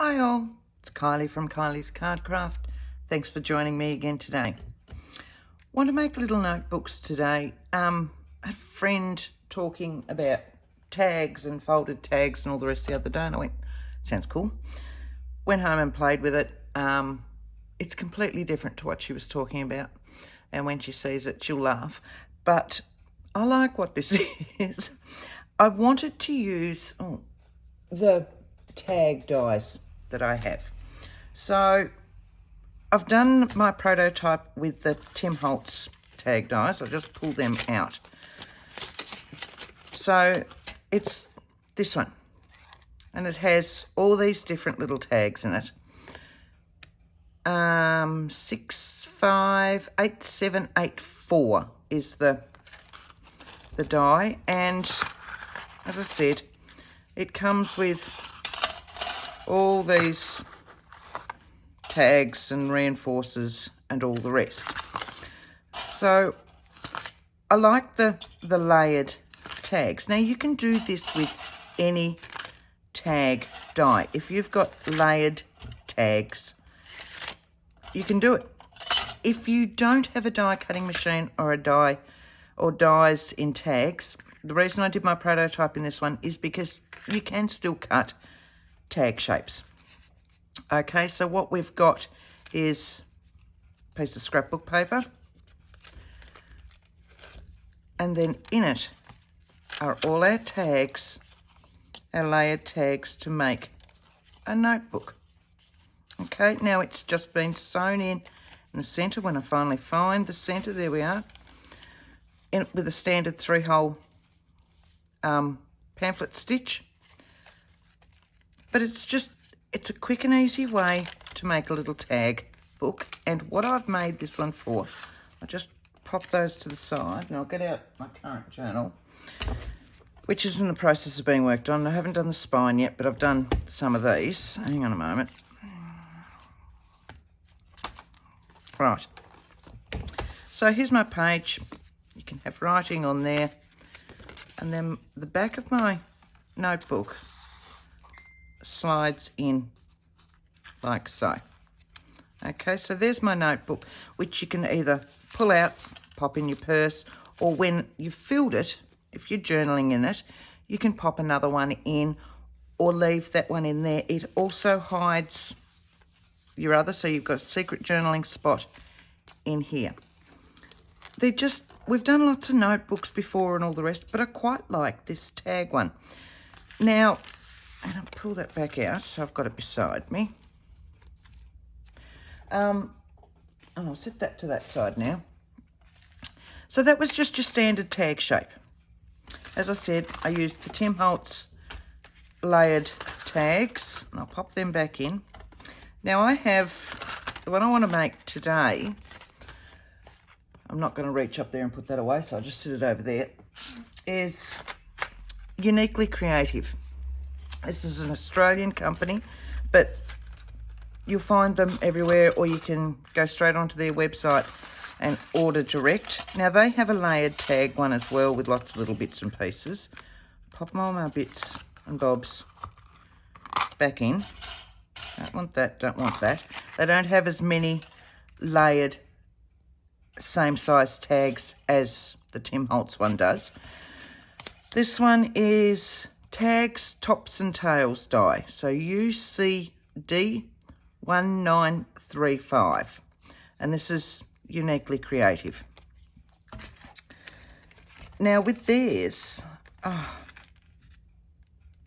Hi all, it's Kylie from Kylie's Card Craft. Thanks for joining me again today. Want to make little notebooks today. A friend talking about tags and folded tags and all the rest the other day, and I went, sounds cool. Went home and played with it. It's completely different to what she was talking about, and when she sees it she'll laugh, but I like what this is. I wanted to use the tag dies that I have. So I've done my prototype with the Tim Holtz tag dies. I'll just pull them out. So it's this one, and it has all these different little tags in it. 658784 is the die, and as I said, it comes with all these tags and reinforcers and all the rest. So I like the layered tags. Now you can do this with any tag die. If you've got layered tags, you can do it. If you don't have a die cutting machine or a die or dies in tags, the reason I did my prototype in this one is because you can still cut tag shapes. Okay, so what we've got is a piece of scrapbook paper, and then in it are all our tags, our layered tags to make a notebook. Okay, now it's just been sewn in the centre. When I finally find the centre, there we are, with a standard 3-hole pamphlet stitch. But it's a quick and easy way to make a little tag book. And what I've made this one for, I'll just pop those to the side, and I'll get out my current journal, which is in the process of being worked on. I haven't done the spine yet, but I've done some of these. Hang on a moment. Right. So here's my page. You can have writing on there. And then the back of my notebook slides in like so. Okay, so there's my notebook, which you can either pull out, pop in your purse, or when you've filled it, if you're journaling in it, you can pop another one in or leave that one in there. It also hides your other, so you've got a secret journaling spot in here. We've done lots of notebooks before and all the rest, but I quite like this tag one. Now, and I'll pull that back out, so I've got it beside me. And I'll set that to that side now. So that was just your standard tag shape. As I said, I used the Tim Holtz layered tags, and I'll pop them back in. Now I have, the one I want to make today, I'm not going to reach up there and put that away, so I'll just sit it over there, is Uniquely Creative. This is an Australian company, but you'll find them everywhere, or you can go straight onto their website and order direct. Now, they have a layered tag one as well with lots of little bits and pieces. Pop all my bits and bobs back in. Don't want that, don't want that. They don't have as many layered same size tags as the Tim Holtz one does. This one is Tags, Tops and Tails die. So UCD1935. And this is Uniquely Creative. Now with theirs,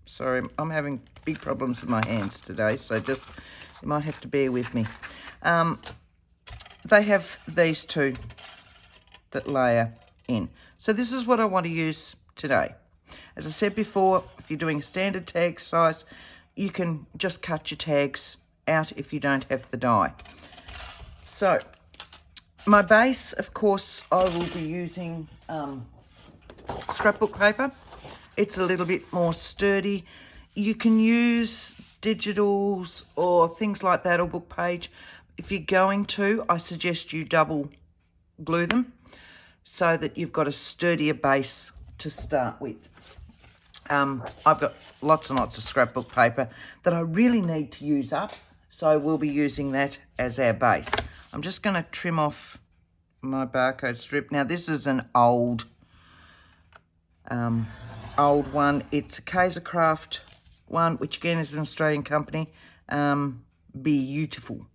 sorry, I'm having big problems with my hands today, so just, you might have to bear with me. They have these two that layer in. So this is what I want to use today. As I said before, if you're doing a standard tag size, you can just cut your tags out if you don't have the die. So my base, of course, I will be using scrapbook paper. It's a little bit more sturdy. You can use digitals or things like that, or book page. If you're going to, I suggest you double glue them so that you've got a sturdier base to start with. I've got lots and lots of scrapbook paper that I really need to use up, so we'll be using that as our base. I'm just going to trim off my barcode strip. Now this is an old one. It's a Kaisercraft one, which again is an Australian company. Beautiful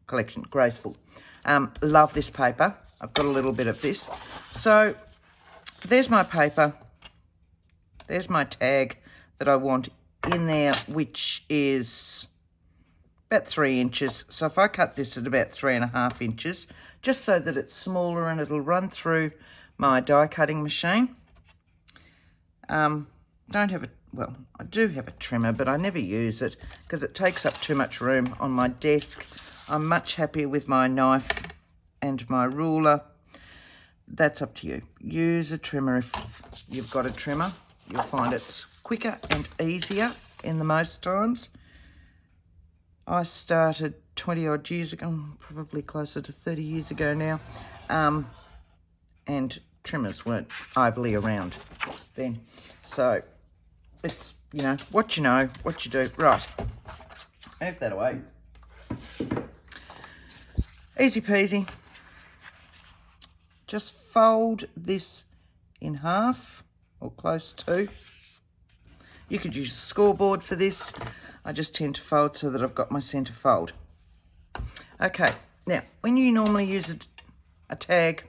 collection, graceful. Love this paper. I've got a little bit of this. So there's my paper. There's my tag that I want in there, which is about 3 inches. So if I cut this at about 3.5 inches, just so that it's smaller and it'll run through my die cutting machine. Well, I do have a trimmer, but I never use it because it takes up too much room on my desk. I'm much happier with my knife and my ruler. That's up to you. Use a trimmer if you've got a trimmer. You'll find it's quicker and easier in the most times. I started 20 odd years ago, probably closer to 30 years ago now, and trimmers weren't overly around then. So it's, you know what you do. Right, move that away. Easy peasy. Just fold this in half or close to. You could use a scoreboard for this. I just tend to fold so that I've got my centre fold. Okay, now when you normally use a tag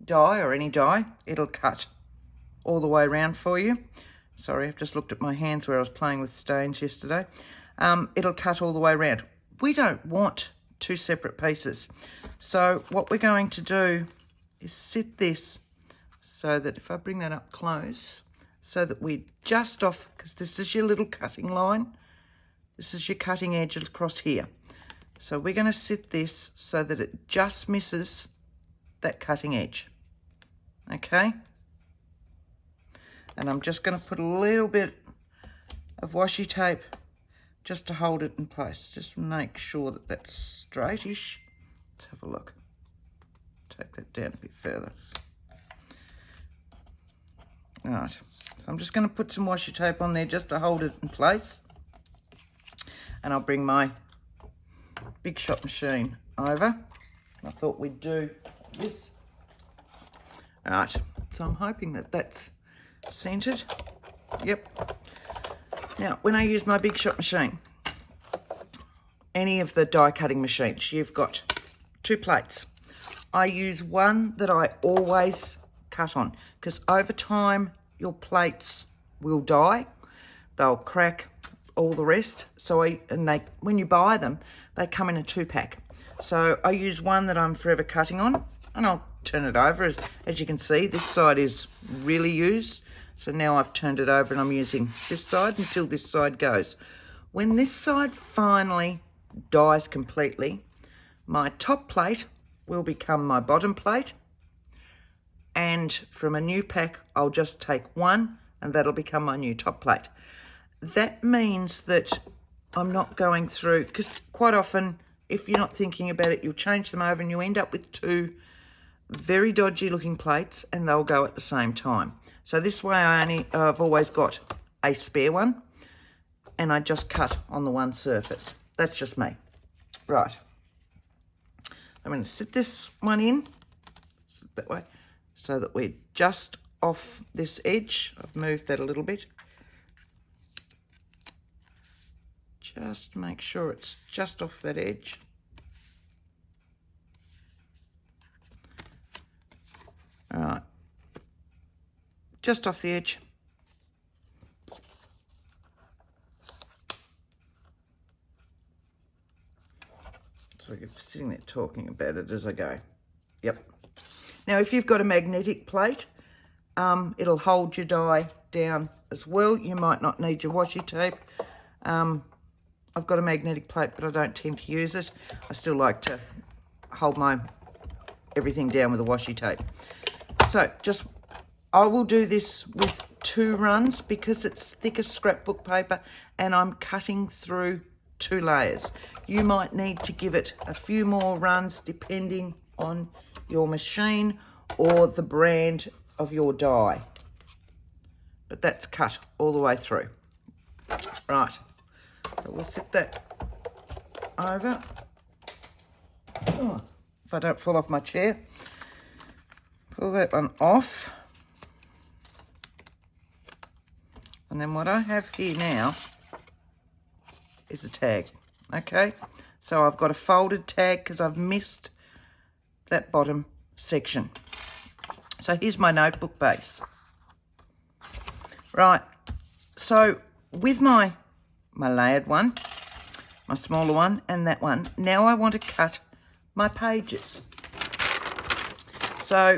die or any die, it'll cut all the way around for you. Sorry, I've just looked at my hands where I was playing with stains yesterday. It'll cut all the way around. We don't want 2 separate pieces. So what we're going to do is sit this so that if I bring that up close, so that we're just off, because this is your little cutting line. This is your cutting edge across here. So we're going to sit this so that it just misses that cutting edge. Okay? And I'm just going to put a little bit of washi tape just to hold it in place. Just make sure that that's straightish. Let's have a look. Take that down a bit further. All right. So I'm just going to put some washi tape on there just to hold it in place. And I'll bring my Big Shot machine over. I thought we'd do this. All right. So I'm hoping that that's centered. Yep. Now, when I use my Big Shot machine, any of the die cutting machines, you've got 2 plates. I use one that I always cut on because over time your plates will die. They'll crack, all the rest. So when you buy them, they come in a 2-pack. So I use one that I'm forever cutting on, and I'll turn it over. As you can see, this side is really used. So now I've turned it over and I'm using this side until this side goes. When this side finally dies completely, my top plate will become my bottom plate. And from a new pack, I'll just take one and that'll become my new top plate. That means that I'm not going through, because quite often, if you're not thinking about it, you'll change them over and you end up with 2 very dodgy looking plates and they'll go at the same time. So this way I've always got a spare one and I just cut on the one surface. That's just me. Right. I'm going to sit this one in, sit that way, so that we're just off this edge. I've moved that a little bit. Just make sure it's just off that edge. All right. Just off the edge. So I'm sitting there talking about it as I go. Yep. Now, if you've got a magnetic plate, it'll hold your die down as well. You might not need your washi tape. I've got a magnetic plate, but I don't tend to use it. I still like to hold my everything down with a washi tape. So I will do this with 2 runs because it's thicker scrapbook paper and I'm cutting through 2 layers. You might need to give it a few more runs depending on your machine or the brand of your die. but that's cut all the way through. Right, so we'll set that over. Oh, if I don't fall off my chair. Pull that one off. And then what I have here now is a tag, okay? So I've got a folded tag because I've missed that bottom section. So here's my notebook base. Right, so with my layered one, my smaller one, and that one, now I want to cut my pages. So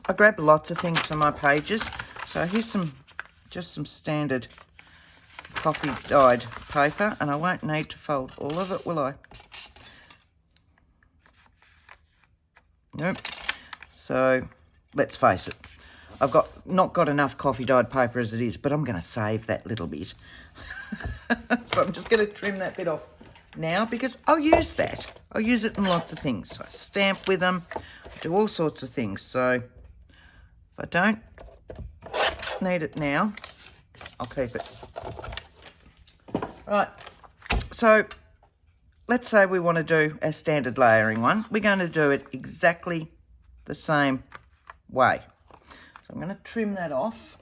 I grabbed lots of things for my pages. So here's just some standard coffee dyed paper, and I won't need to fold all of it, will I? Nope. So let's face it, I've not got enough coffee dyed paper as it is, but I'm going to save that little bit. So I'm just going to trim that bit off now because I'll use that. I'll use it in lots of things. I stamp with them, do all sorts of things. So if I don't need it now, I'll keep it. Right, so let's say we want to do our standard layering one. We're going to do it exactly the same way. So I'm going to trim that off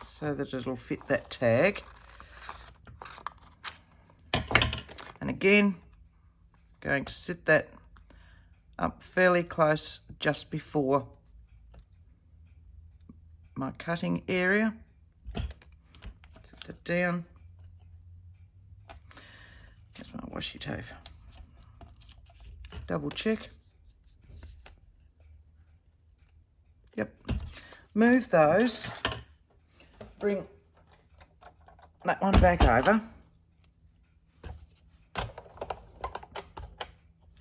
so that it'll fit that tag. And again, going to sit that up fairly close just before my cutting area. Set that down. There's my washi tape. Double check. Yep. Move those. Bring that one back over.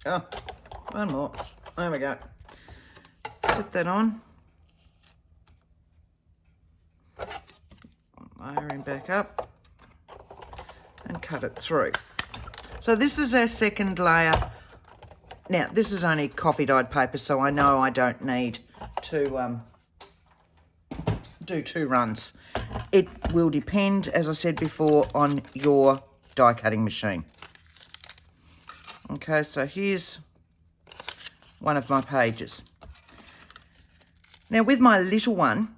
Oh, one more. There we go. Set that on. Layering back up and cut it through. So this is our second layer. Now, this is only coffee dyed paper, so I know I don't need to do 2 runs. It will depend, as I said before, on your die cutting machine. Okay, so here's one of my pages. Now with my little one,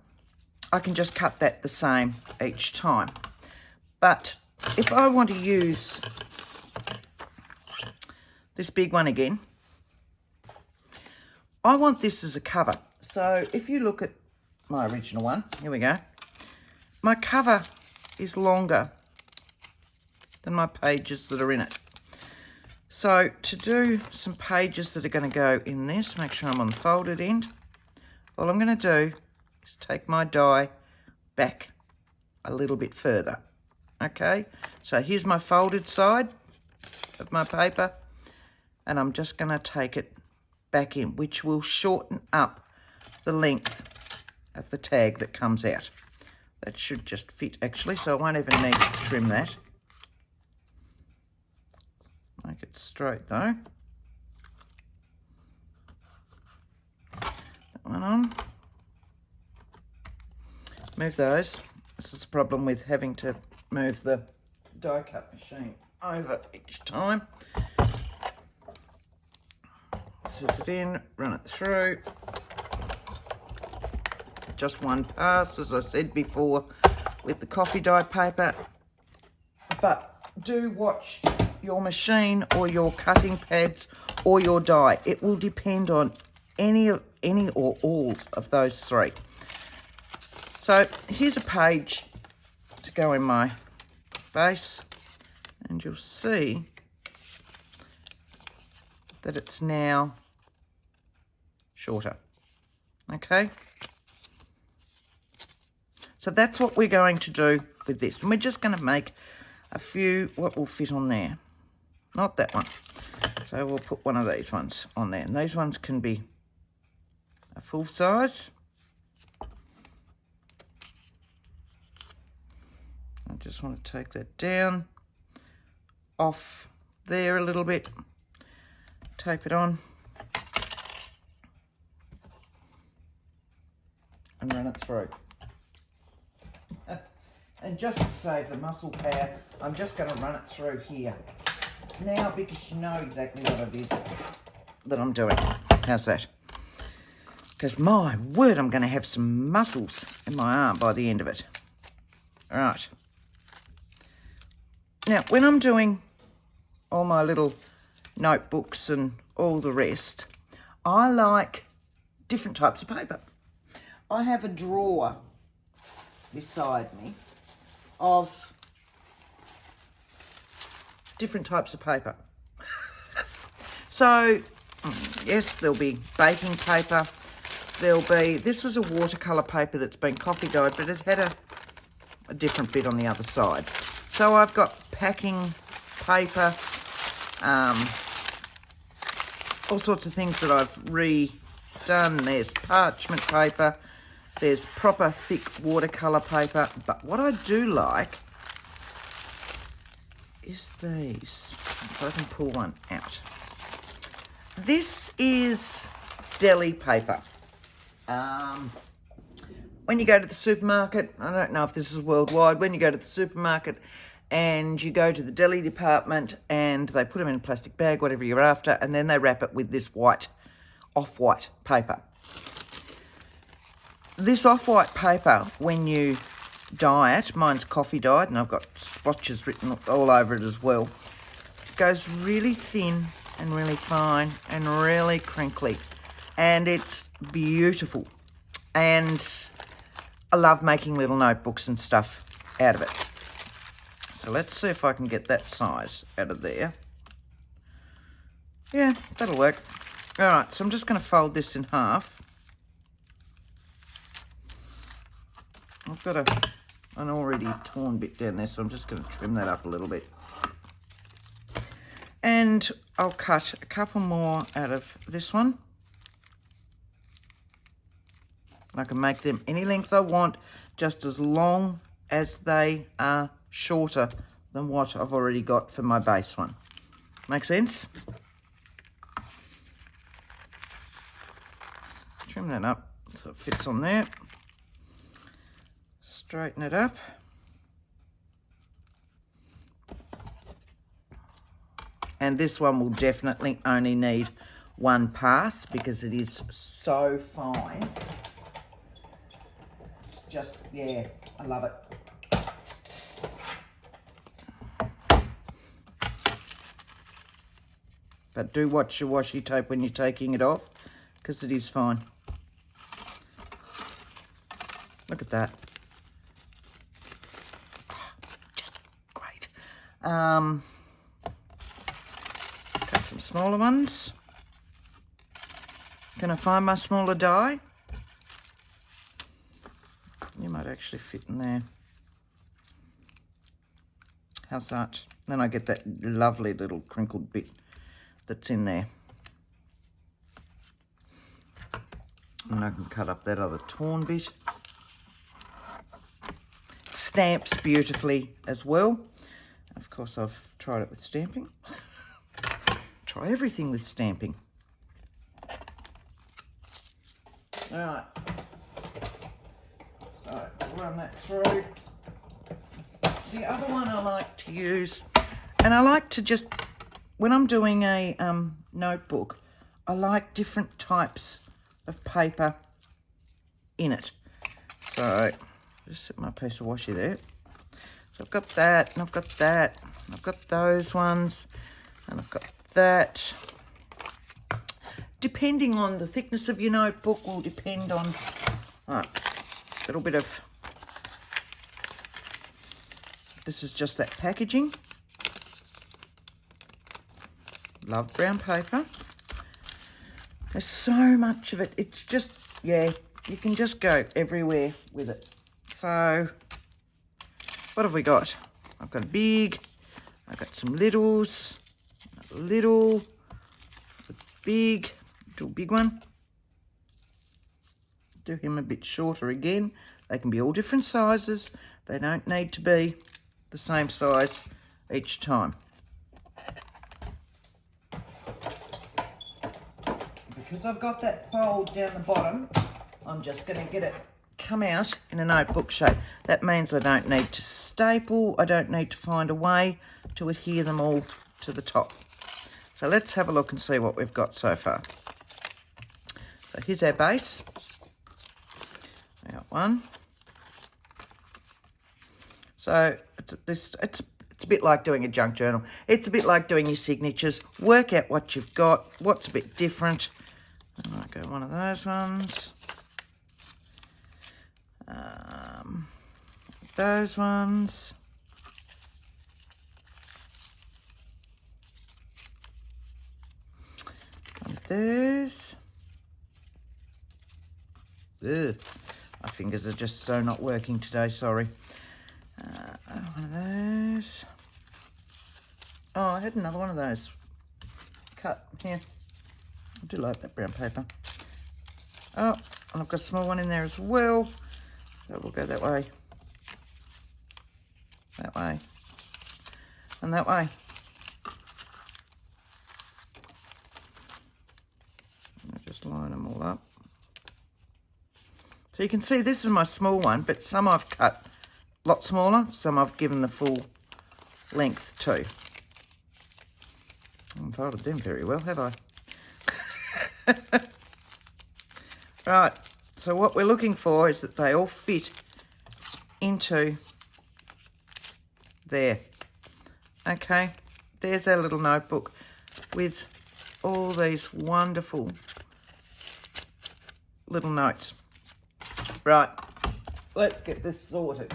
I can just cut that the same each time. But if I want to use this big one again, I want this as a cover. So if you look at my original one, here we go. My cover is longer than my pages that are in it. So to do some pages that are going to go in this, make sure I'm on the folded end, all I'm going to do is take my die back a little bit further. Okay, so here's my folded side of my paper, and I'm just going to take it back in, which will shorten up the length of the tag that comes out. That should just fit actually, so I won't even need to trim that. Make it straight though. That one on. Move those. This is the problem with having to move the die cut machine over each time. Set it in, run it through. Just one pass, as I said before, with the coffee dye paper. But do watch your machine or your cutting pads or your die. It will depend on any or all of those 3. So here's a page to go in my base, and you'll see that it's now shorter. Okay, so that's what we're going to do with this, and we're just going to make a few what will fit on there, not that one. So we'll put one of these ones on there, and these ones can be a full size. I just want to take that down off there a little bit, tape it on and run it through. And just to save the muscle power, I'm just going to run it through here. Now, because you know exactly what it is that I'm doing. How's that? Because my word, I'm going to have some muscles in my arm by the end of it. All right. Now, when I'm doing all my little notebooks and all the rest, I like different types of paper. I have a drawer beside me of different types of paper. So, yes, there'll be baking paper. There'll be, this was a watercolour paper that's been coffee dyed, but it had a different bit on the other side. So I've got packing paper, all sorts of things that I've redone. There's parchment paper, there's proper thick watercolour paper. But what I do like is these. If I can pull one out. This is deli paper. When you go to the supermarket, I don't know if this is worldwide, when you go to the supermarket and you go to the deli department and they put them in a plastic bag, whatever you're after, and then they wrap it with this white, off-white paper. This off-white paper, when you dye it, mine's coffee dyed and I've got swatches written all over it as well, goes really thin and really fine and really crinkly. And it's beautiful. And I love making little notebooks and stuff out of it. So let's see if I can get that size out of there. Yeah, that'll work. All right, so I'm just going to fold this in half. I've got an already torn bit down there, so I'm just going to trim that up a little bit. And I'll cut a couple more out of this one. I can make them any length I want, just as long as they are shorter than what I've already got for my base one. Make sense? Trim that up so it fits on there. Straighten it up. And this one will definitely only need one pass because it is so fine. It's just, yeah, I love it. But do watch your washi tape when you're taking it off because it is fine. Look at that. Just great. Got some smaller ones. Can I find my smaller die? You might actually fit in there. How's that? Then I get that lovely little crinkled bit that's in there. And I can cut up that other torn bit. Stamps beautifully as well. Of course, I've tried it with stamping. Try everything with stamping. All right. So, run that through. The other one I like to use, and I like to just, when I'm doing a notebook, I like different types of paper in it. So, just set my piece of washi there. So I've got that, and I've got that, and I've got those ones, and I've got that. Depending on the thickness of your notebook will depend on a little bit of, this is just that packaging. Love brown paper. There's so much of it. It's just, yeah, you can just go everywhere with it. So, what have we got? I've got a big, I've got some littles, a little, a big, do a big one. Do him a bit shorter again. They can be all different sizes. They don't need to be the same size each time. Because I've got that fold down the bottom, I'm just going to get it come out in a notebook shape. That means I don't need to staple. I don't need to find a way to adhere them all to the top. So let's have a look and see what we've got so far. So here's our base. I got one. So it's a bit like doing a junk journal. It's a bit like doing your signatures. Work out what you've got, what's a bit different. I might go one of those ones. Those ones. One of those. Ugh. My fingers are just so not working today, sorry. One of those. Oh, I had another one of those cut here. I do like that brown paper. Oh, and I've got a small one in there as well. So we'll go that way. That way. And that way. And I'll just line them all up. So you can see this is my small one, but some I've cut a lot smaller, some I've given the full length to. I haven't folded them very well, have I? Right, so what we're looking for is that they all fit into there. Okay, there's our little notebook with all these wonderful little notes. Right, let's get this sorted.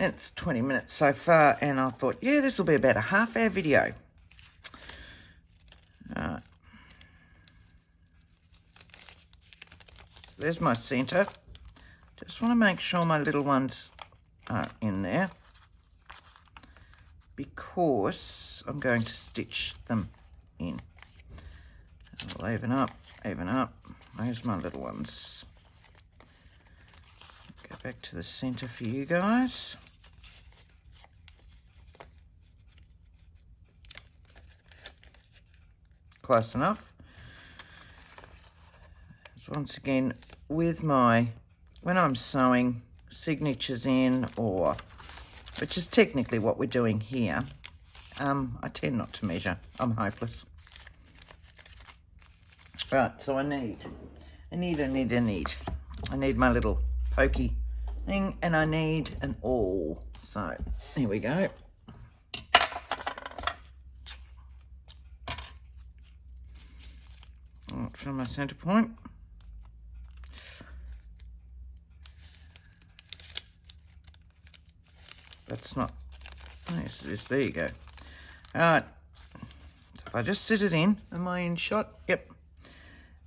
It's 20 minutes so far, and I thought, yeah, this will be about a half-hour video. Right. There's my centre. Just want to make sure my little ones are in there, because I'm going to stitch them in. I'll even up, even up. There's my little ones. Go back to the centre for you guys. Close enough. So once again, with my, when I'm sewing signatures in, or, which is technically what we're doing here, I tend not to measure. I'm hopeless. Right, so I need my little pokey thing, and I need an awl. So here we go. From my centre point. That's not, yes it is, there you go. All right, so if I just sit it in, am I in shot? Yep.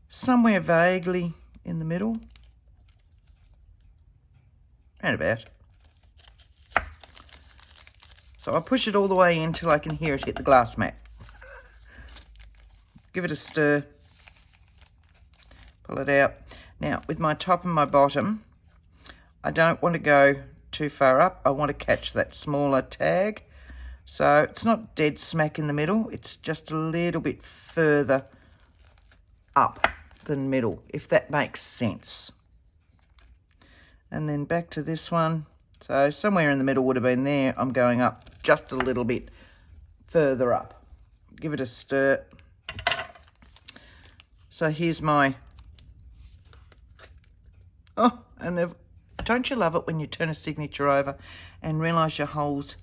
Somewhere vaguely in the middle. And about. So I push it all the way in till I can hear it hit the glass mat. Give it a stir. Pull it out. Now, with my top and my bottom, I don't want to go too far up. I want to catch that smaller tag. So it's not dead smack in the middle. It's just a little bit further up than middle, if that makes sense. And then back to this one. So somewhere in the middle would have been there. I'm going up just a little bit further up. Give it a stir. So here's my, oh, and don't you love it when you turn a signature over and realise your holes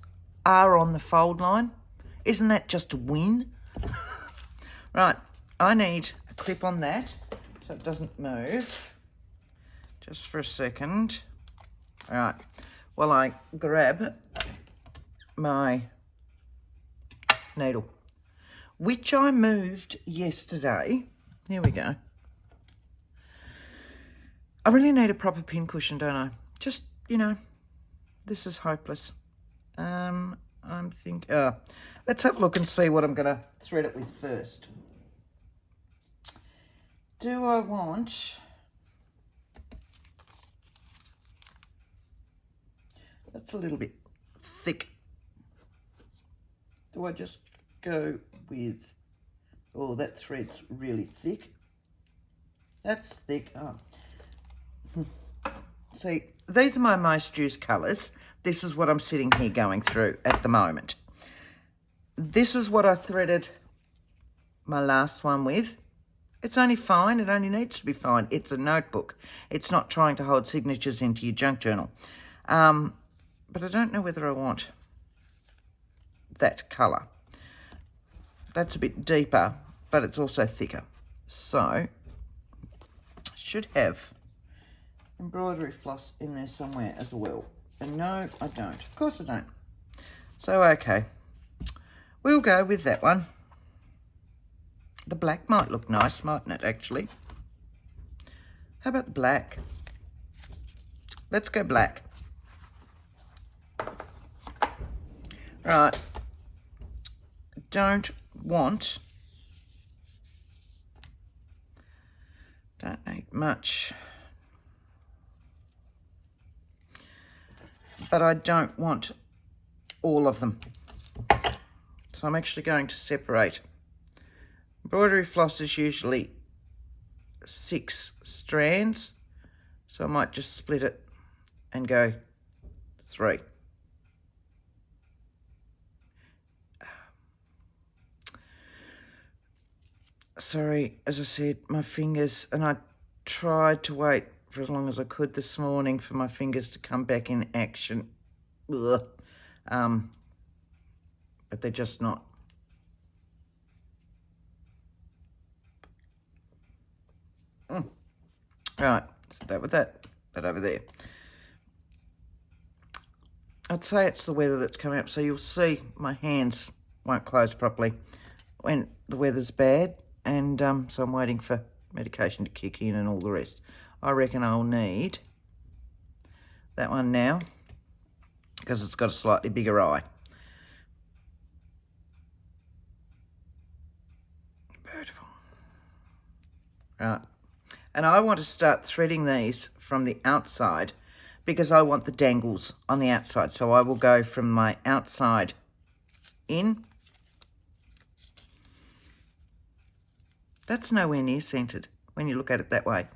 are on the fold line? Isn't that just a win? Right, I need a clip on that so it doesn't move. Just for a second. All right, while I grab my needle, which I moved yesterday. Here we go. I really need a proper pin cushion, don't I? Just, you know, this is hopeless. I'm thinking, let's have a look and see what I'm going to thread it with first. Do I want, that's a little bit thick. Do I just go with, oh, that thread's really thick. That's thick. Oh. See, these are my most used colours. This is what I'm sitting here going through at the moment. This is what I threaded my last one with. It's only fine. It only needs to be fine. It's a notebook. It's not trying to hold signatures into your junk journal. But I don't know whether I want that colour. That's a bit deeper, but it's also thicker. So, I should have embroidery floss in there somewhere as well. And no, I don't. Of course I don't. So, okay. We'll go with that one. The black might look nice, mightn't it, actually? How about the black? Let's go black. Right. Don't need much. But I don't want all of them. So I'm actually going to separate. Embroidery floss is usually 6 strands, so I might just split it and go 3. Sorry, as I said, my fingers, and I tried to wait for as long as I could this morning for my fingers to come back in action. Ugh. But they're just not. Right, so that with that over there. I'd say it's the weather that's coming up, so you'll see my hands won't close properly when the weather's bad, and so I'm waiting for medication to kick in and all the rest. I reckon I'll need that one now because it's got a slightly bigger eye. Beautiful. Right. And I want to start threading these from the outside because I want the dangles on the outside. So I will go from my outside in. That's nowhere near centered when you look at it that way.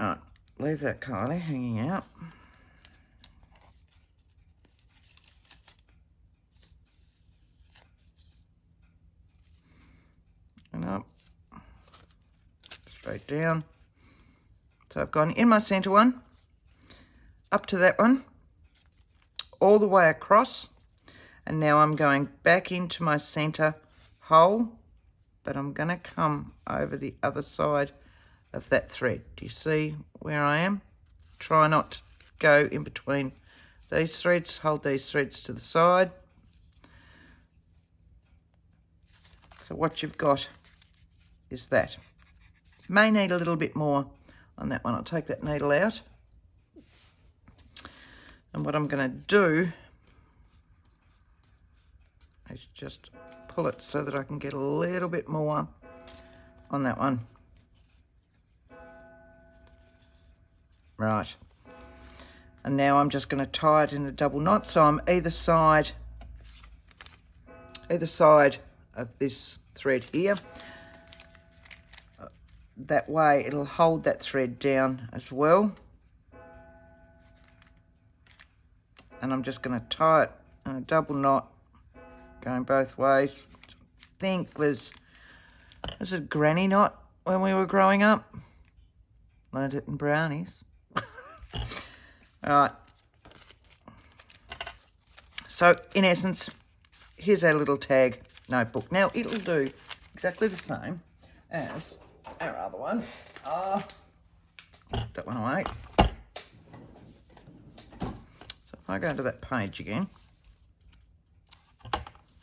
All right, leave that Kylie hanging out. And up. Straight down. So I've gone in my centre one, up to that one, all the way across, and now I'm going back into my centre hole, but I'm going to come over the other side of that thread. Do you see where I am? Try not to go in between these threads, hold these threads to the side. So what you've got is that. May need a little bit more on that one. I'll take that needle out. And what I'm going to do is just pull it so that I can get a little bit more on that one. Right. And now I'm just going to tie it in a double knot. So I'm either side of this thread here. That way it'll hold that thread down as well. And I'm just going to tie it in a double knot going both ways. I think was a granny knot when we were growing up. Learned it in brownies. All right. So in essence, here's our little tag notebook. Now it'll do exactly the same as our other one. That one away. So if I go into that page again,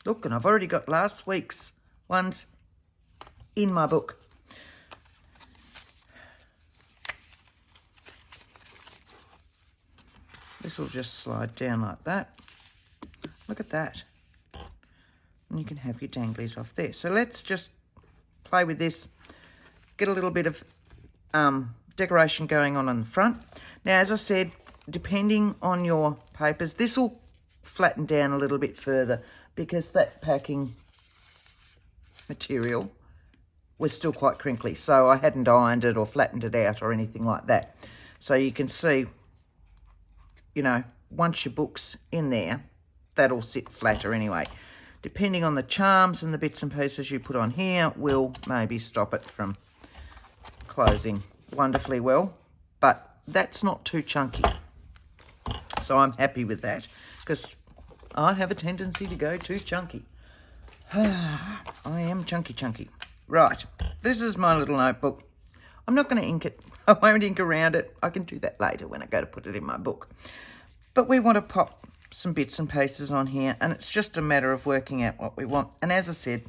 look, and I've already got last week's ones in my book. This will just slide down like that. Look at that. And you can have your danglies off there. So let's just play with this. Get a little bit of decoration going on the front. Now, as I said, depending on your papers, this will flatten down a little bit further because that packing material was still quite crinkly. So I hadn't ironed it or flattened it out or anything like that. So you can see, you know, once your book's in there, that'll sit flatter anyway. Depending on the charms and the bits and pieces you put on here, will maybe stop it from closing wonderfully well. But that's not too chunky. So I'm happy with that, because I have a tendency to go too chunky. I am chunky. Right, this is my little notebook. I'm not going to ink it. I won't ink around it. I can do that later when I go to put it in my book. But we want to pop some bits and pieces on here, and it's just a matter of working out what we want. And as I said,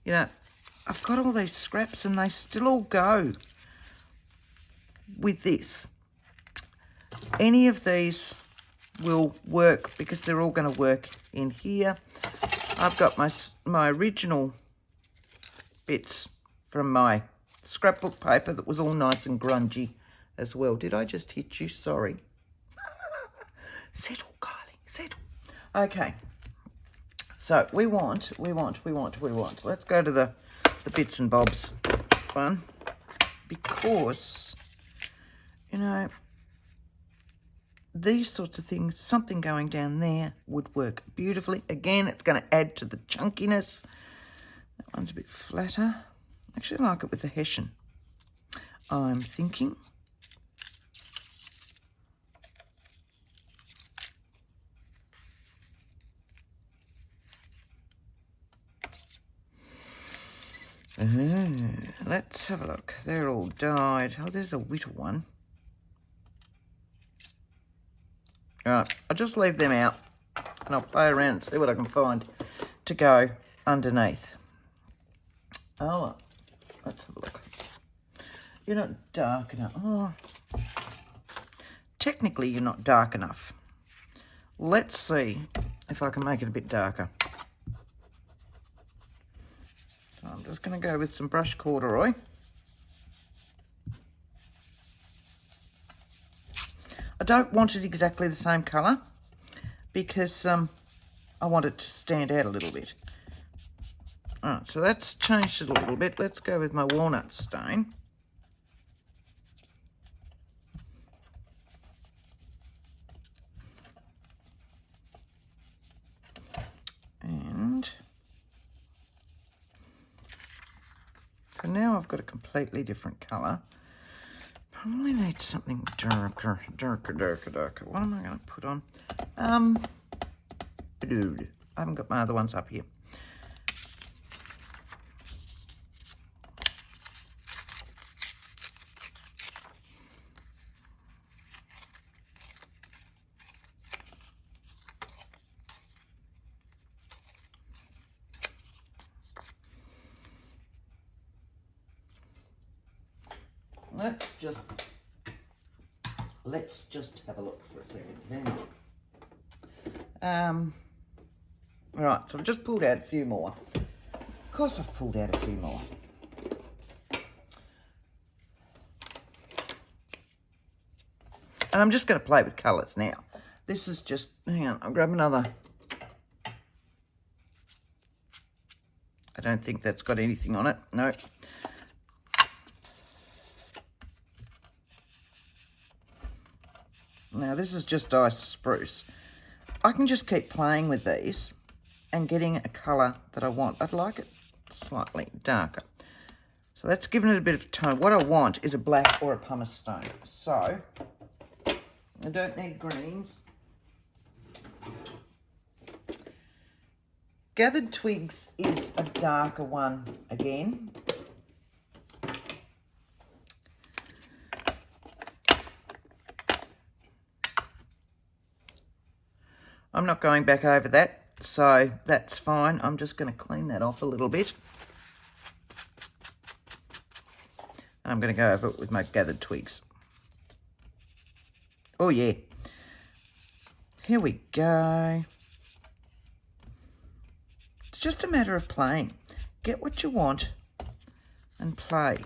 you know, I've got all these scraps and they still all go with this. Any of these will work because they're all going to work in here. I've got my original bits from my scrapbook paper that was all nice and grungy as well. Did I just hit you? Sorry. Settle, Kylie, settle. Okay. So we want. Let's go to the bits and bobs one, because, you know, these sorts of things, something going down there would work beautifully. Again, it's going to add to the chunkiness. That one's a bit flatter. I actually like it with the Hessian, I'm thinking. Let's have a look. They're all dyed. Oh, there's a whittle one. All right, I'll just leave them out and I'll play around and see what I can find to go underneath. Oh, let's have a look. You're not dark enough. Oh, technically you're not dark enough. Let's see if I can make it a bit darker. So I'm just going to go with some brush corduroy. I don't want it exactly the same colour because I want it to stand out a little bit. All right, so that's changed it a little bit. Let's go with my walnut stain. And for now I've got a completely different colour. Probably need something darker. What am I going to put on? Dude, I haven't got my other ones up here. Let's just have a look for a second. Right, so I've just pulled out a few more. Of course I've pulled out a few more. And I'm just going to play with colours now. This is just, hang on, I'll grab another. I don't think that's got anything on it. No. Now this is just ice spruce. I can just keep playing with these and getting a colour that I want. I'd like it slightly darker. So that's giving it a bit of tone. What I want is a black or a pumice stone. So I don't need greens. Gathered Twigs is a darker one again. I'm not going back over that, so that's fine. I'm just going to clean that off a little bit. I'm going to go over it with my Gathered Twigs. Oh, yeah. Here we go. It's just a matter of playing. Get what you want and play.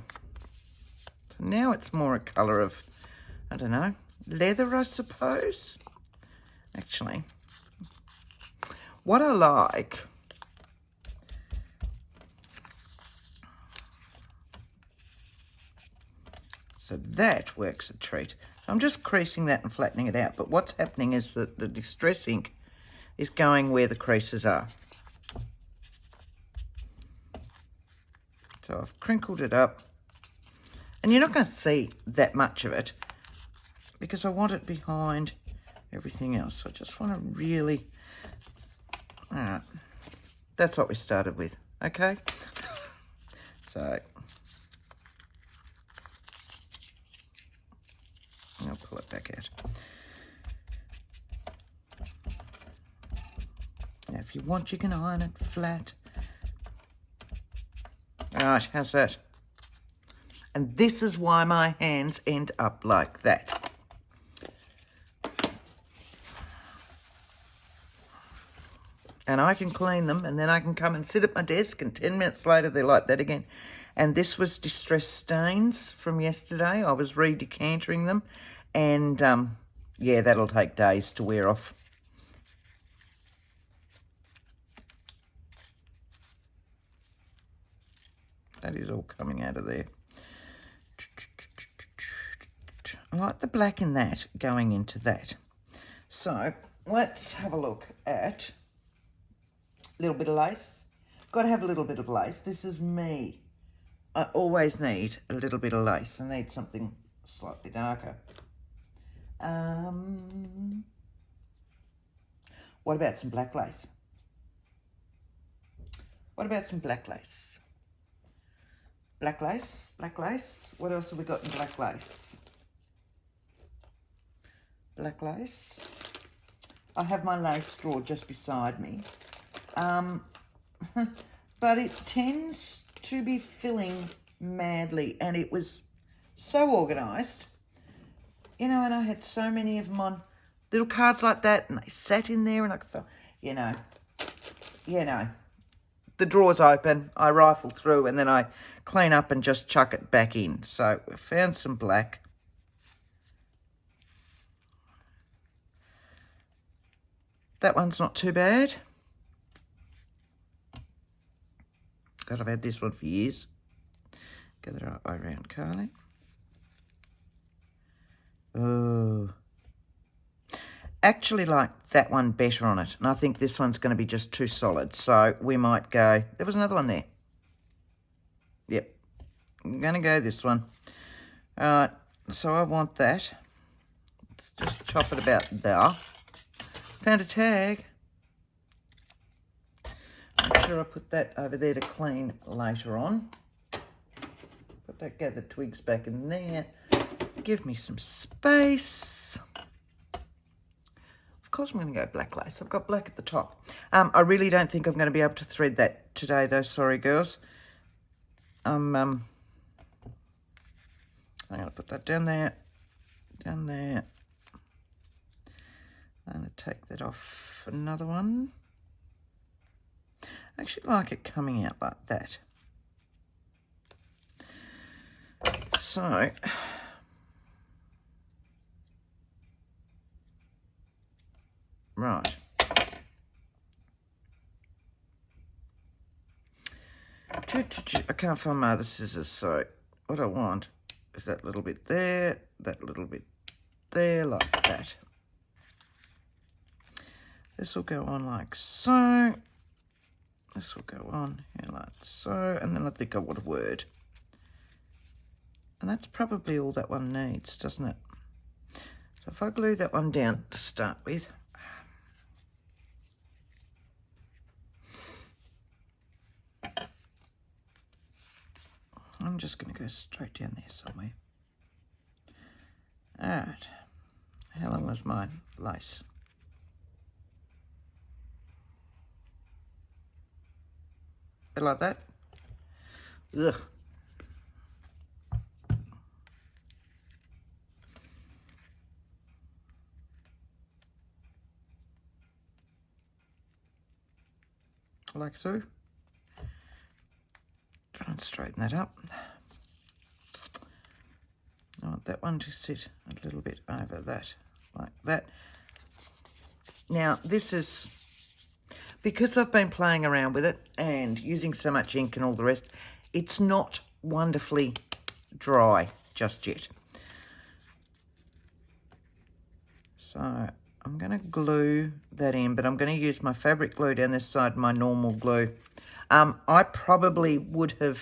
So now it's more a colour of, I don't know, leather, I suppose. Actually, what I like, so that works a treat. I'm just creasing that and flattening it out. But what's happening is that the Distress ink is going where the creases are. So I've crinkled it up. And you're not going to see that much of it because I want it behind everything else. So I just want to really... All right. That's what we started with, okay? So... I'll pull it back out. Now, if you want, you can iron it flat. All right, how's that? And this is why my hands end up like that. And I can clean them, and then I can come and sit at my desk, and 10 minutes later they're like that again. And this was Distress stains from yesterday. I was re-decantering them. And, yeah, that'll take days to wear off. That is all coming out of there. I like the black in that going into that. So, let's have a look at a little bit of lace. Got to have a little bit of lace. This is me. I always need a little bit of lace. I need something slightly darker. What about some black lace? What about some black lace? Black lace, black lace. What else have we got in black lace? Black lace. I have my lace drawer just beside me. But it tends to be filling madly, and it was so organised. You know, and I had so many of them on little cards like that, and they sat in there, and I could feel, you know, the drawer's open, I rifle through, and then I clean up and just chuck it back in. So we found some black. That one's not too bad. God, I've had this one for years. Gather it around, Kylie. Oh, actually like that one better on it, and I think this one's going to be just too solid, so we might go, there was another one there. Yep, I'm going to go this one. All right, so I want that. Let's just chop it about there. Found a tag. Make sure I put that over there to clean later on. Put that gathered twigs back in there. Give me some space. Of course I'm going to go black lace. I've got black at the top. I really don't think I'm going to be able to thread that today though. Sorry, girls. I'm going to put that down there. Down there. I'm going to take that off another one. I actually like it coming out like that. So... Right. I can't find my other scissors, so what I want is that little bit there, that little bit there, like that. This will go on like so. This will go on here like so, and then I think I want a word. And that's probably all that one needs, doesn't it? So if I glue that one down to start with, I'm just going to go straight down there somewhere. All right. How long was my lace? Bit like that. Ugh. Like so. Try and straighten that up. I want that one to sit a little bit over that, like that. Now, this is, because I've been playing around with it and using so much ink and all the rest, it's not wonderfully dry just yet. So I'm going to glue that in, but I'm going to use my fabric glue down this side, my normal glue. I probably would have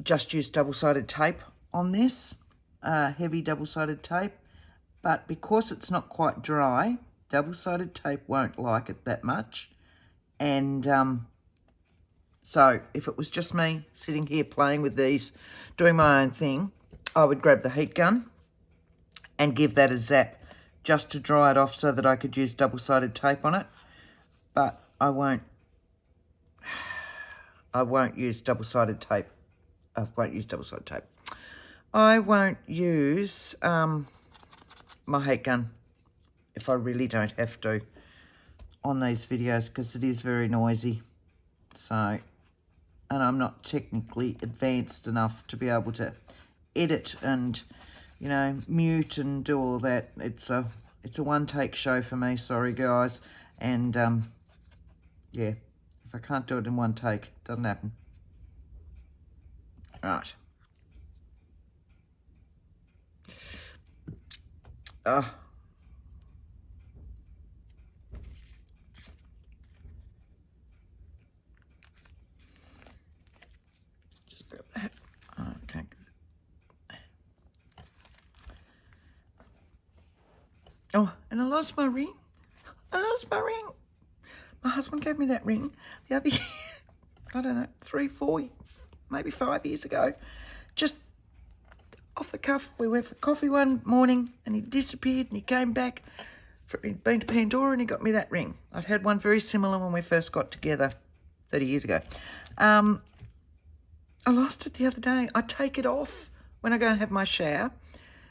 just used double-sided tape on this, heavy double-sided tape, but because it's not quite dry, double-sided tape won't like it that much. And so if it was just me sitting here playing with these, doing my own thing, I would grab the heat gun and give that a zap just to dry it off so that I could use double-sided tape on it. But I won't use double-sided tape. I won't use double-sided tape. I won't use my heat gun if I really don't have to on these videos, because it is very noisy. So, and I'm not technically advanced enough to be able to edit and, you know, mute and do all that. It's a one-take show for me, sorry guys. And yeah, if I can't do it in one take, it doesn't happen. Right. Just grab that. Okay. Oh, and I lost my ring. I lost my ring. My husband gave me that ring the other year. I don't know, 3, 4, maybe 5 years ago. Just off the cuff, we went for coffee one morning and he disappeared and he came back. He'd been to Pandora and he got me that ring. I'd had one very similar when we first got together 30 years ago. I lost it the other day. I take it off when I go and have my shower,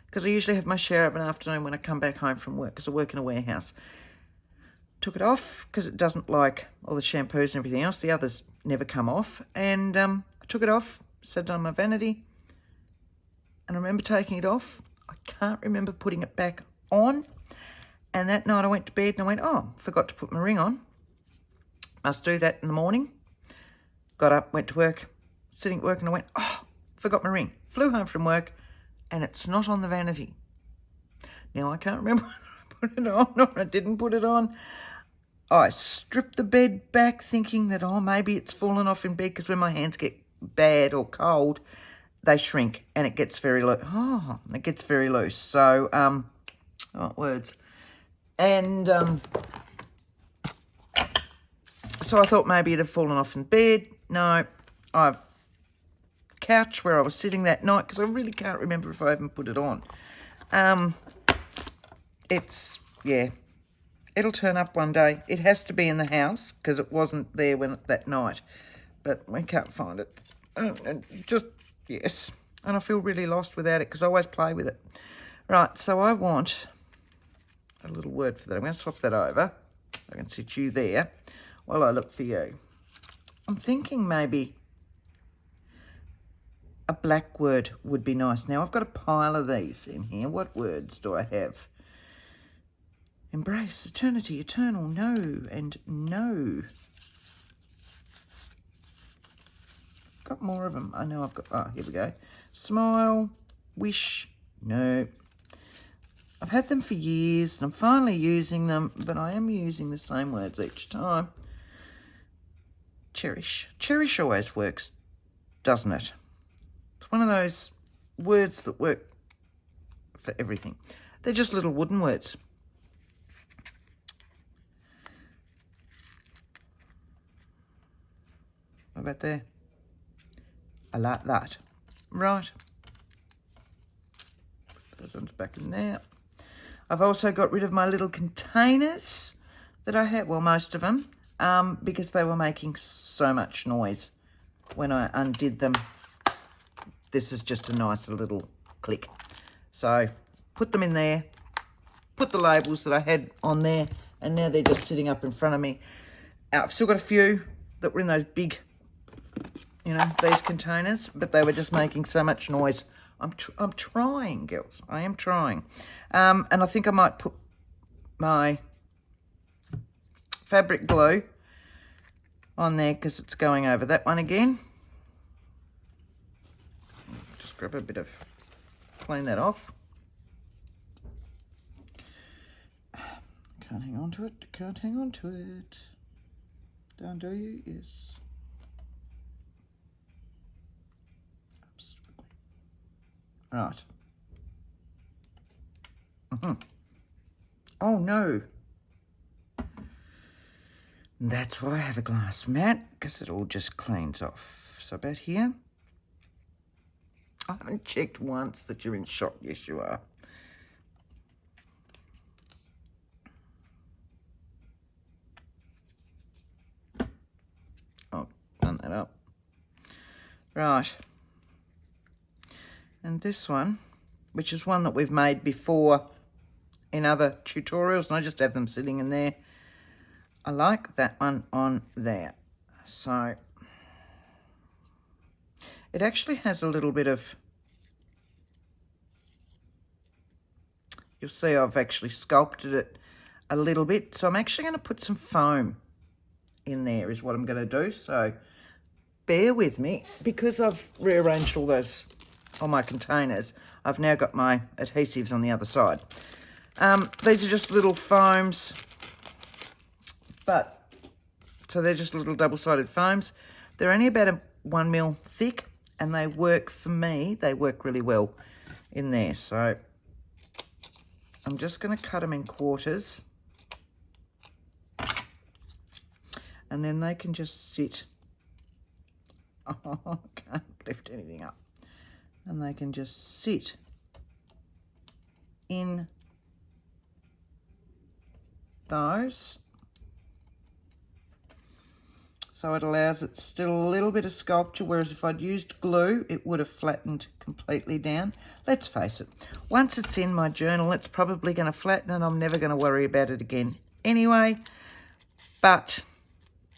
because I usually have my shower of an afternoon when I come back home from work, because I work in a warehouse. Took it off because it doesn't like all the shampoos and everything else. The others never come off. And I took it off, set it on my vanity. And I remember taking it off. I can't remember putting it back on. And that night I went to bed and I went, oh, forgot to put my ring on. Must do that in the morning. Got up, went to work, sitting at work, and I went, oh, forgot my ring. Flew home from work and it's not on the vanity. Now I can't remember whether I put it on or I didn't put it on. I stripped the bed back thinking that, oh, maybe it's fallen off in bed, because when my hands get bad or cold, they shrink and it gets very loose. Oh, it gets very loose. So, oh, words. And so I thought maybe it had fallen off in bed. No, I've couch where I was sitting that night, because I really can't remember if I even put it on. Yeah. It'll turn up one day. It has to be in the house because it wasn't there that night. But we can't find it. And yes. And I feel really lost without it, because I always play with it. Right, so I want a little word for that. I'm going to swap that over. I can sit you there while I look for you. I'm thinking maybe a black word would be nice. Now, I've got a pile of these in here. What words do I have? Embrace, eternity, eternal, no, and no. Got more of them. I know I've got, oh, here we go. Smile, wish, no. I've had them for years and I'm finally using them, but I am using the same words each time. Cherish. Cherish always works, doesn't it? It's one of those words that work for everything. They're just little wooden words. What about there? I like that. Right. Those ones back in there. I've also got rid of my little containers that I had, well, most of them, because they were making so much noise when I undid them. This is just a nice little click. So put them in there, put the labels that I had on there, and now they're just sitting up in front of me. I've still got a few that were in those big, you know, these containers, but they were just making so much noise. I'm trying, girls. I am trying. And I think I might put my fabric glue on there because it's going over that one again. Just grab a bit of, clean that off. Can't hang on to it. Can't hang on to it. Don't do you? Yes. Right. Oh no. That's why I have a glass mat, because it all just cleans off. So about here. I haven't checked once that you're in shot. Yes, you are. Oh, done that up. Right. And this one, which is one that we've made before in other tutorials, and I just have them sitting in there. I like that one on there. So it actually has a little bit of, you'll see I've actually sculpted it a little bit. So I'm actually going to put some foam in there is what I'm going to do. So bear with me, because I've rearranged all my containers. I've now got my adhesives on the other side. These are just little foams, so they're just little double-sided foams. They're only about a 1 mil thick, and they work for me. They work really well in there. So I'm just going to cut them in quarters, and then they can just sit. Oh, I can't lift anything up. And they can just sit in those. So it allows it still a little bit of sculpture, whereas if I'd used glue, it would have flattened completely down. Let's face it, once it's in my journal, it's probably going to flatten and I'm never going to worry about it again anyway. But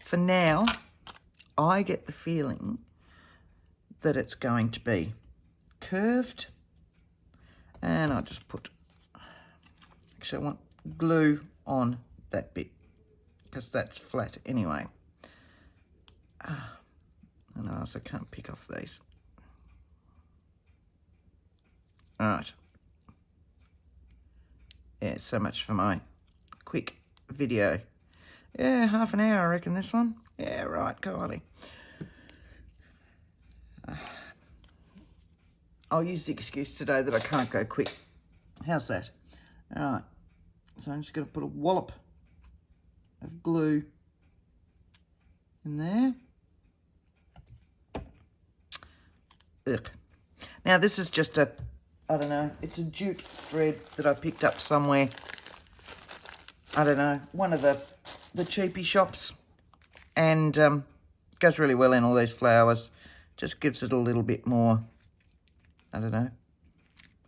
for now, I get the feeling that it's going to be curved. And I'll just put, actually I want glue on that bit, because that's flat anyway. And I also can't pick off these. All right. Yeah, so much for my quick video. Yeah, half an hour, I reckon, this one. Yeah, right, Kylie. I'll use the excuse today that I can't go quick. How's that? All right. So I'm just going to put a wallop of glue in there. Ugh. Now this is just a, I don't know, it's a jute thread that I picked up somewhere. I don't know, one of the cheapy shops, and goes really well in all these flowers. Just gives it a little bit more, I don't know,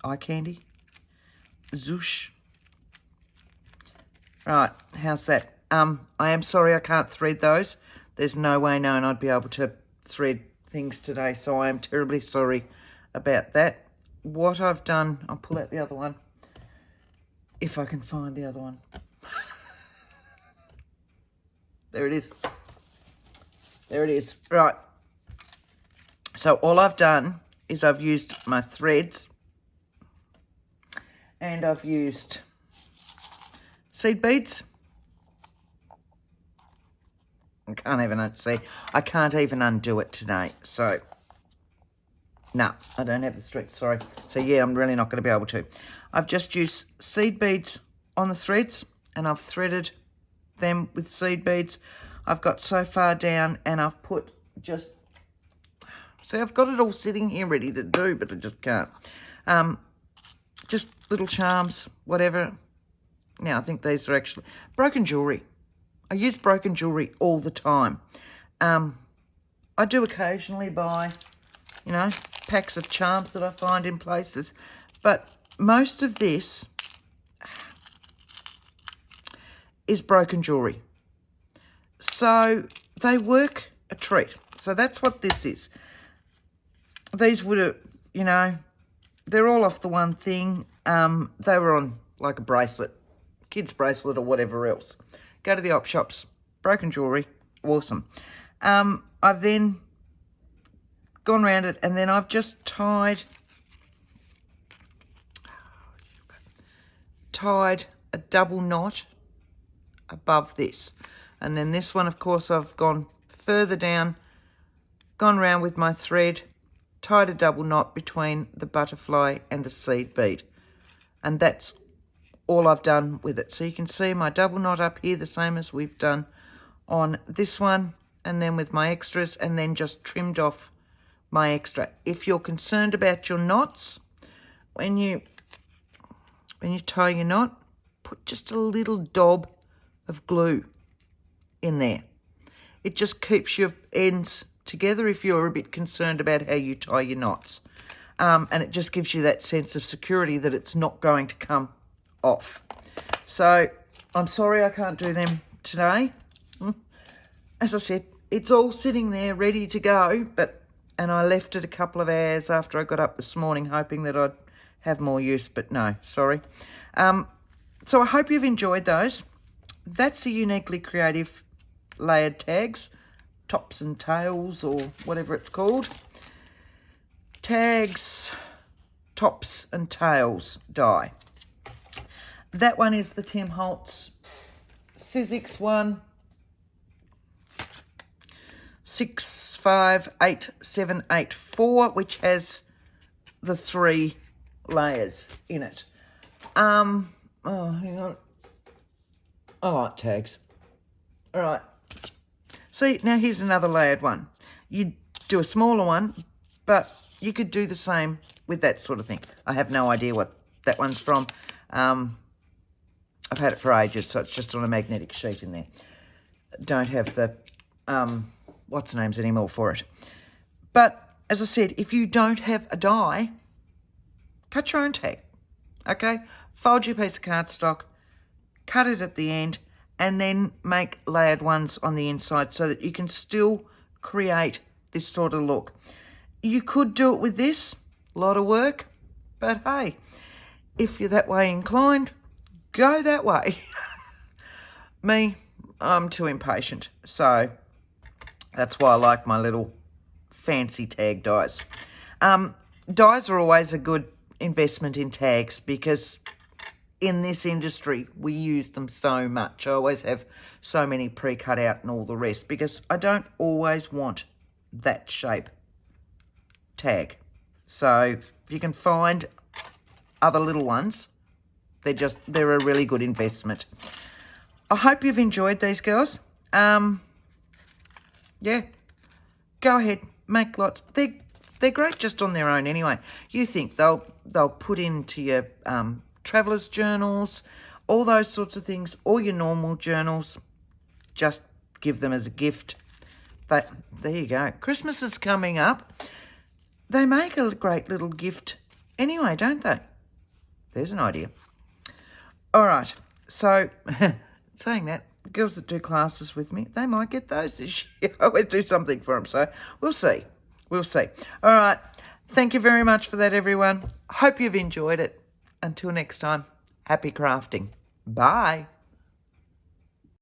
eye candy. Zoosh. Right, how's that? I am sorry I can't thread those. There's no way known I'd be able to thread things today, so I am terribly sorry about that. What I've done, I'll pull out the other one, if I can find the other one. There it is. There it is. Right. So all I've done is I've used my threads, and I've used seed beads. I can't even undo it today. So, no, I don't have the strength, sorry. So, yeah, I'm really not going to be able to. I've just used seed beads on the threads, and I've threaded them with seed beads. I've got so far down, and I've put just, see, I've got it all sitting here ready to do, but I just can't. Just little charms, whatever. Now, I think these are actually broken jewellery. I use broken jewellery all the time. I do occasionally buy, you know, packs of charms that I find in places. But most of this is broken jewellery. So they work a treat. So that's what this is. These would have, you know, they're all off the one thing. They were on like a bracelet, kid's bracelet or whatever else. Go to the op shops, broken jewellery, awesome. I've then gone around it, and then I've just tied a double knot above this. And then this one, of course, I've gone further down, gone round with my thread, tied a double knot between the butterfly and the seed bead. And that's all I've done with it. So you can see my double knot up here, the same as we've done on this one, and then with my extras, and then just trimmed off my extra. If you're concerned about your knots, when you tie your knot, put just a little dob of glue in there. It just keeps your ends together if you're a bit concerned about how you tie your knots. And it just gives you that sense of security that it's not going to come off. So I'm sorry I can't do them today. As I said, it's all sitting there ready to go, and I left it a couple of hours after I got up this morning hoping that I'd have more use, but no, sorry. So I hope you've enjoyed those. That's the Uniquely Creative layered tags, tops and tails, or whatever it's called. Tags, tops and tails die. That one is the Tim Holtz Sizzix one, 658784, which has the 3 layers in it. Oh, hang on. I like tags. All right. See, now here's another layered one. You do a smaller one, but you could do the same with that sort of thing. I have no idea what that one's from. I've had it for ages, so it's just on a magnetic sheet in there. Don't have the what's names anymore for it. But as I said, if you don't have a die, cut your own tag. Okay, fold your piece of cardstock, cut it at the end, and then make layered ones on the inside so that you can still create this sort of look. You could do it with this, a lot of work, but hey, if you're that way inclined, go that way. Me, I'm too impatient, so that's why I like my little fancy tag dies. Dies are always a good investment in tags because in this industry we use them so much. I always have so many pre-cut out and all the rest because I don't always want that shape tag. So if you can find other little ones, they're a really good investment. I hope you've enjoyed these, girls. Yeah, go ahead, make lots. They're great just on their own anyway. You think they'll put into your traveller's journals, all those sorts of things, or your normal journals. Just give them as a gift. There you go. Christmas is coming up. They make a great little gift anyway, don't they? There's an idea. All right, so saying that, the girls that do classes with me, they might get those this year. I always do something for them, so we'll see. We'll see. All right, thank you very much for that, everyone. Hope you've enjoyed it. Until next time, happy crafting. Bye.